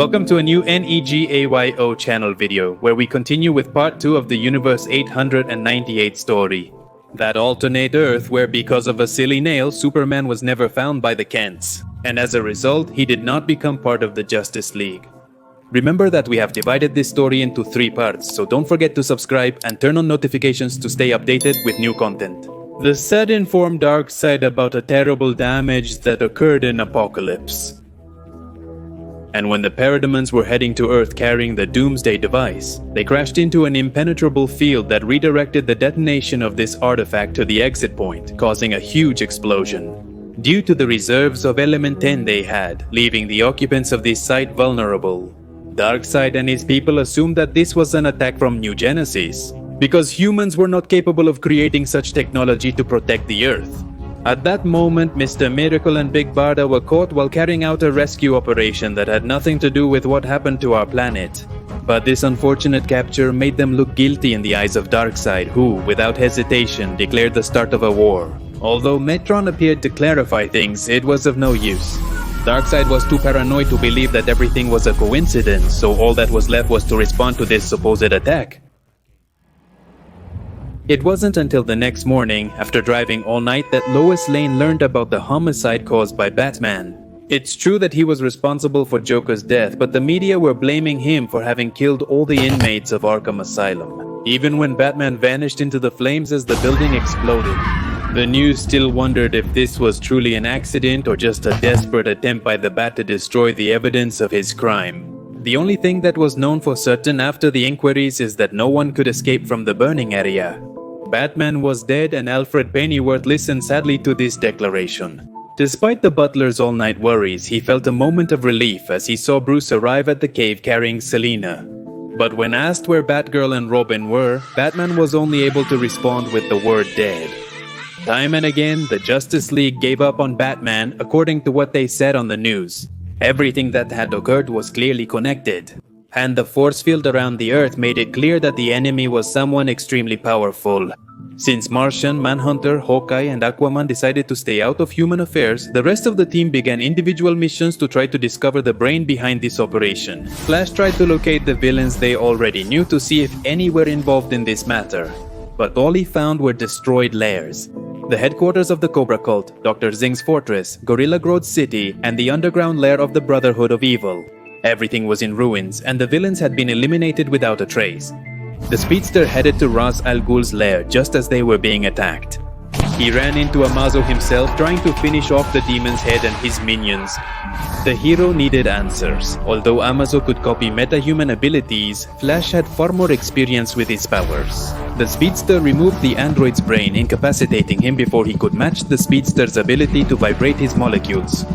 Welcome to a new NEGAYO channel video, where we continue with part 2 of the Universe 898 story. That alternate Earth where because of a silly nail, Superman was never found by the Kents, and as a result, he did not become part of the Justice League. Remember that we have divided this story into 3 parts, so don't forget to subscribe and turn on notifications to stay updated with new content. The set informed Darkseid about a terrible damage that occurred in Apocalypse. And when the Parademons were heading to Earth carrying the Doomsday device, they crashed into an impenetrable field that redirected the detonation of this artifact to the exit point, causing a huge explosion. Due to the reserves of Element 10 they had, leaving the occupants of this site vulnerable. Darkseid and his people assumed that this was an attack from New Genesis, because humans were not capable of creating such technology to protect the Earth. At that moment, Mr. Miracle and Big Barda were caught while carrying out a rescue operation that had nothing to do with what happened to our planet. But this unfortunate capture made them look guilty in the eyes of Darkseid, who, without hesitation, declared the start of a war. Although Metron appeared to clarify things, it was of no use. Darkseid was too paranoid to believe that everything was a coincidence, so all that was left was to respond to this supposed attack. It wasn't until the next morning, after driving all night, that Lois Lane learned about the homicide caused by Batman. It's true that he was responsible for Joker's death, but the media were blaming him for having killed all the inmates of Arkham Asylum, even when Batman vanished into the flames as the building exploded. The news still wondered if this was truly an accident or just a desperate attempt by the Bat to destroy the evidence of his crime. The only thing that was known for certain after the inquiries is that no one could escape from the burning area. Batman was dead, and Alfred Pennyworth listened sadly to this declaration. Despite the butler's all-night worries, he felt a moment of relief as he saw Bruce arrive at the cave carrying Selina. But when asked where Batgirl and Robin were, Batman was only able to respond with the word dead. Time and again, the Justice League gave up on Batman according to what they said on the news. Everything that had occurred was clearly connected. And the force field around the Earth made it clear that the enemy was someone extremely powerful. Since Martian, Manhunter, Hawkeye, and Aquaman decided to stay out of human affairs, the rest of the team began individual missions to try to discover the brain behind this operation. Flash tried to locate the villains they already knew to see if any were involved in this matter. But all he found were destroyed lairs. The headquarters of the Cobra Cult, Dr. Zing's fortress, Gorilla Grodd City, and the underground lair of the Brotherhood of Evil. Everything was in ruins, and the villains had been eliminated without a trace. The speedster headed to Ra's al Ghul's lair just as they were being attacked. He ran into Amazo himself, trying to finish off the demon's head and his minions. The hero needed answers. Although Amazo could copy metahuman abilities, Flash had far more experience with his powers. The speedster removed the android's brain, incapacitating him before he could match the speedster's ability to vibrate his molecules.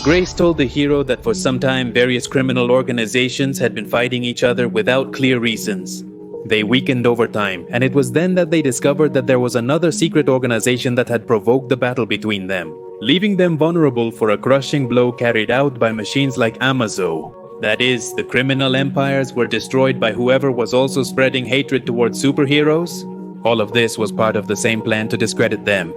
Grace told the hero that for some time various criminal organizations had been fighting each other without clear reasons. They weakened over time, and it was then that they discovered that there was another secret organization that had provoked the battle between them, leaving them vulnerable for a crushing blow carried out by machines like Amazo. That is, the criminal empires were destroyed by whoever was also spreading hatred towards superheroes. All of this was part of the same plan to discredit them.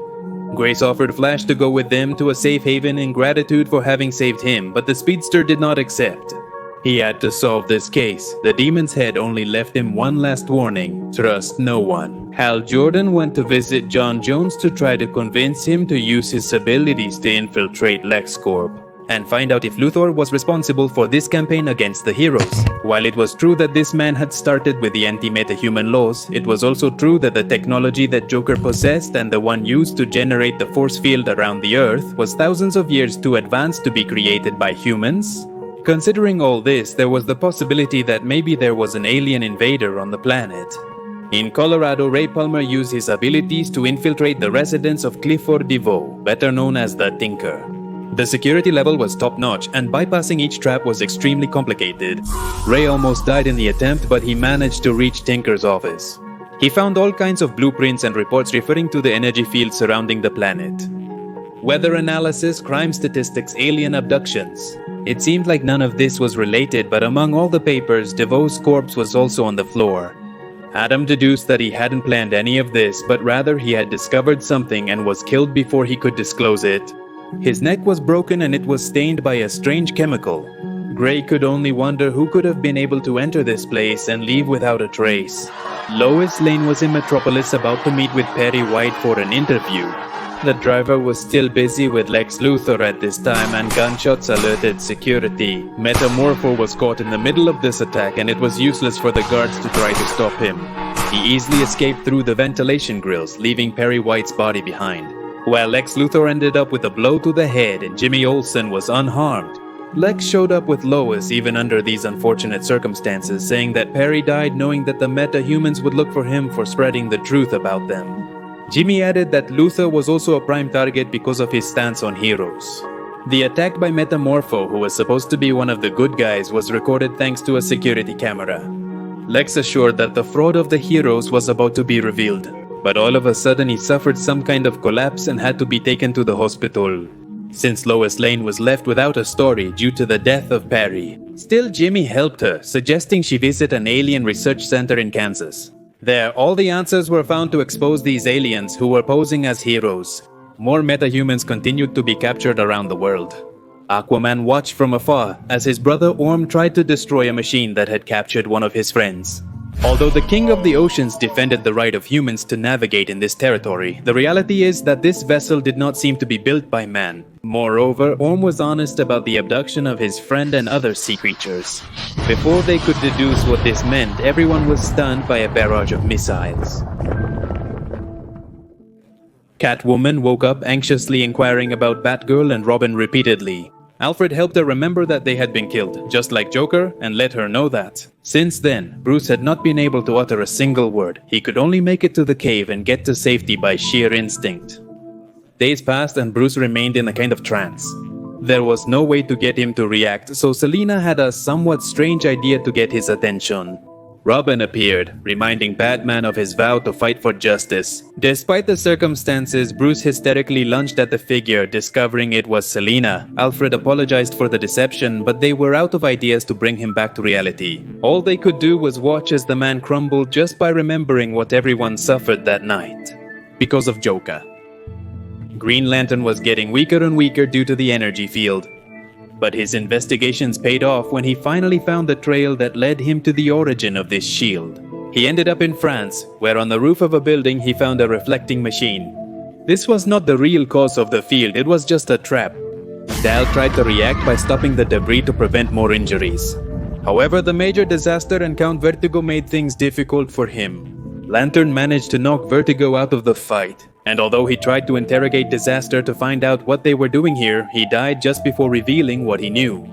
Grace offered Flash to go with them to a safe haven in gratitude for having saved him, but the speedster did not accept. He had to solve this case. The demon's head only left him one last warning: trust no one. Hal Jordan went to visit John Jones to try to convince him to use his abilities to infiltrate LexCorp and find out if Luthor was responsible for this campaign against the heroes. While it was true that this man had started with the anti-metahuman laws, it was also true that the technology that Joker possessed and the one used to generate the force field around the Earth was thousands of years too advanced to be created by humans. Considering all this, there was the possibility that maybe there was an alien invader on the planet. In Colorado, Ray Palmer used his abilities to infiltrate the residence of Clifford DeVoe, better known as the Tinker. The security level was top-notch, and bypassing each trap was extremely complicated. Ray almost died in the attempt, but he managed to reach Tinker's office. He found all kinds of blueprints and reports referring to the energy field surrounding the planet. Weather analysis, crime statistics, alien abductions. It seemed like none of this was related, but among all the papers, DeVoe's corpse was also on the floor. Adam deduced that he hadn't planned any of this, but rather he had discovered something and was killed before he could disclose it. His neck was broken and it was stained by a strange chemical. Gray could only wonder who could have been able to enter this place and leave without a trace. Lois Lane was in Metropolis about to meet with Perry White for an interview. The driver was still busy with Lex Luthor at this time, and gunshots alerted security. Metamorpho was caught in the middle of this attack, and it was useless for the guards to try to stop him. He easily escaped through the ventilation grills, leaving Perry White's body behind. While Lex Luthor ended up with a blow to the head and Jimmy Olsen was unharmed, Lex showed up with Lois even under these unfortunate circumstances, saying that Perry died knowing that the meta-humans would look for him for spreading the truth about them. Jimmy added that Luthor was also a prime target because of his stance on heroes. The attack by Metamorpho, who was supposed to be one of the good guys, was recorded thanks to a security camera. Lex assured that the fraud of the heroes was about to be revealed, but all of a sudden he suffered some kind of collapse and had to be taken to the hospital. Since Lois Lane was left without a story due to the death of Perry, still Jimmy helped her, suggesting she visit an alien research center in Kansas. There, all the answers were found to expose these aliens who were posing as heroes. More metahumans continued to be captured around the world. Aquaman watched from afar as his brother Orm tried to destroy a machine that had captured one of his friends. Although the King of the Oceans defended the right of humans to navigate in this territory, the reality is that this vessel did not seem to be built by man. Moreover, Orm was honest about the abduction of his friend and other sea creatures. Before they could deduce what this meant, everyone was stunned by a barrage of missiles. Catwoman woke up anxiously inquiring about Batgirl and Robin repeatedly. Alfred helped her remember that they had been killed, just like Joker, and let her know that. Since then, Bruce had not been able to utter a single word. He could only make it to the cave and get to safety by sheer instinct. Days passed and Bruce remained in a kind of trance. There was no way to get him to react, so Selina had a somewhat strange idea to get his attention. Robin appeared, reminding Batman of his vow to fight for justice. Despite the circumstances, Bruce hysterically lunged at the figure, discovering it was Selina. Alfred apologized for the deception, but they were out of ideas to bring him back to reality. All they could do was watch as the man crumbled just by remembering what everyone suffered that night. Because of Joker. Green Lantern was getting weaker and weaker due to the energy field. But his investigations paid off when he finally found the trail that led him to the origin of this shield. He ended up in France, where on the roof of a building he found a reflecting machine. This was not the real cause of the field, it was just a trap. Dal tried to react by stopping the debris to prevent more injuries. However, the major disaster and Count Vertigo made things difficult for him. Lantern managed to knock Vertigo out of the fight. And although he tried to interrogate Disaster to find out what they were doing here, he died just before revealing what he knew.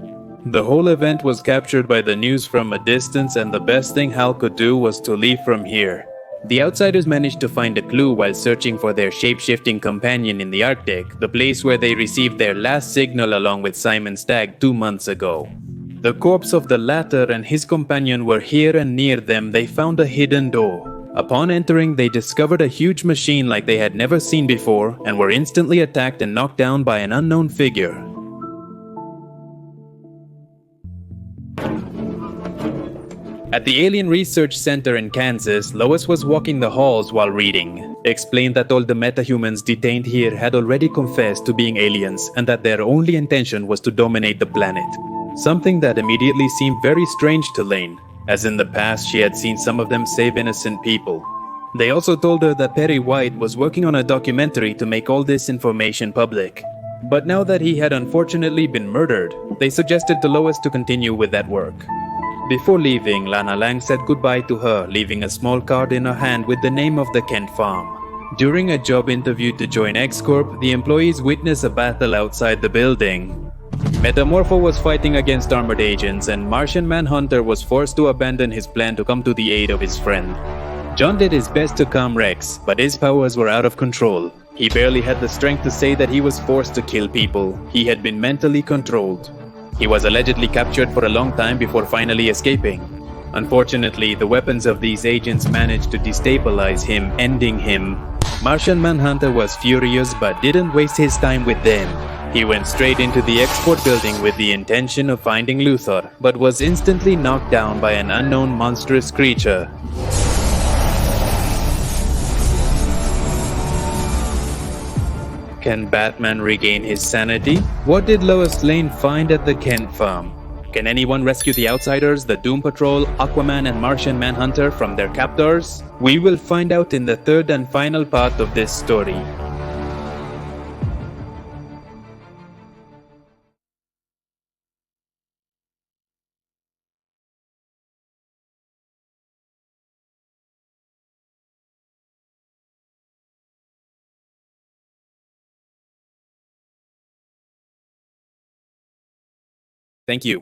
The whole event was captured by the news from a distance, and the best thing Hal could do was to leave from here. The outsiders managed to find a clue while searching for their shape-shifting companion in the Arctic, the place where they received their last signal along with Simon Stagg 2 months ago. The corpse of the latter and his companion were here, and near them they found a hidden door. Upon entering, they discovered a huge machine like they had never seen before and were instantly attacked and knocked down by an unknown figure. At the Alien Research Center in Kansas, Lois was walking the halls while reading. Explained that all the metahumans detained here had already confessed to being aliens and that their only intention was to dominate the planet. Something that immediately seemed very strange to Lane, as in the past she had seen some of them save innocent people. They also told her that Perry White was working on a documentary to make all this information public. But now that he had unfortunately been murdered, they suggested to Lois to continue with that work. Before leaving, Lana Lang said goodbye to her, leaving a small card in her hand with the name of the Kent farm. During a job interview to join X-Corp, the employees witnessed a battle outside the building. Metamorpho was fighting against armored agents, and Martian Manhunter was forced to abandon his plan to come to the aid of his friend. John did his best to calm Rex, but his powers were out of control. He barely had the strength to say that he was forced to kill people. He had been mentally controlled. He was allegedly captured for a long time before finally escaping. Unfortunately, the weapons of these agents managed to destabilize him, ending him. Martian Manhunter was furious but didn't waste his time with them. He went straight into the export building with the intention of finding Luthor, but was instantly knocked down by an unknown monstrous creature. Can Batman regain his sanity? What did Lois Lane find at the Kent farm? Can anyone rescue the Outsiders, the Doom Patrol, Aquaman, and Martian Manhunter from their captors? We will find out in the third and final part of this story. Thank you.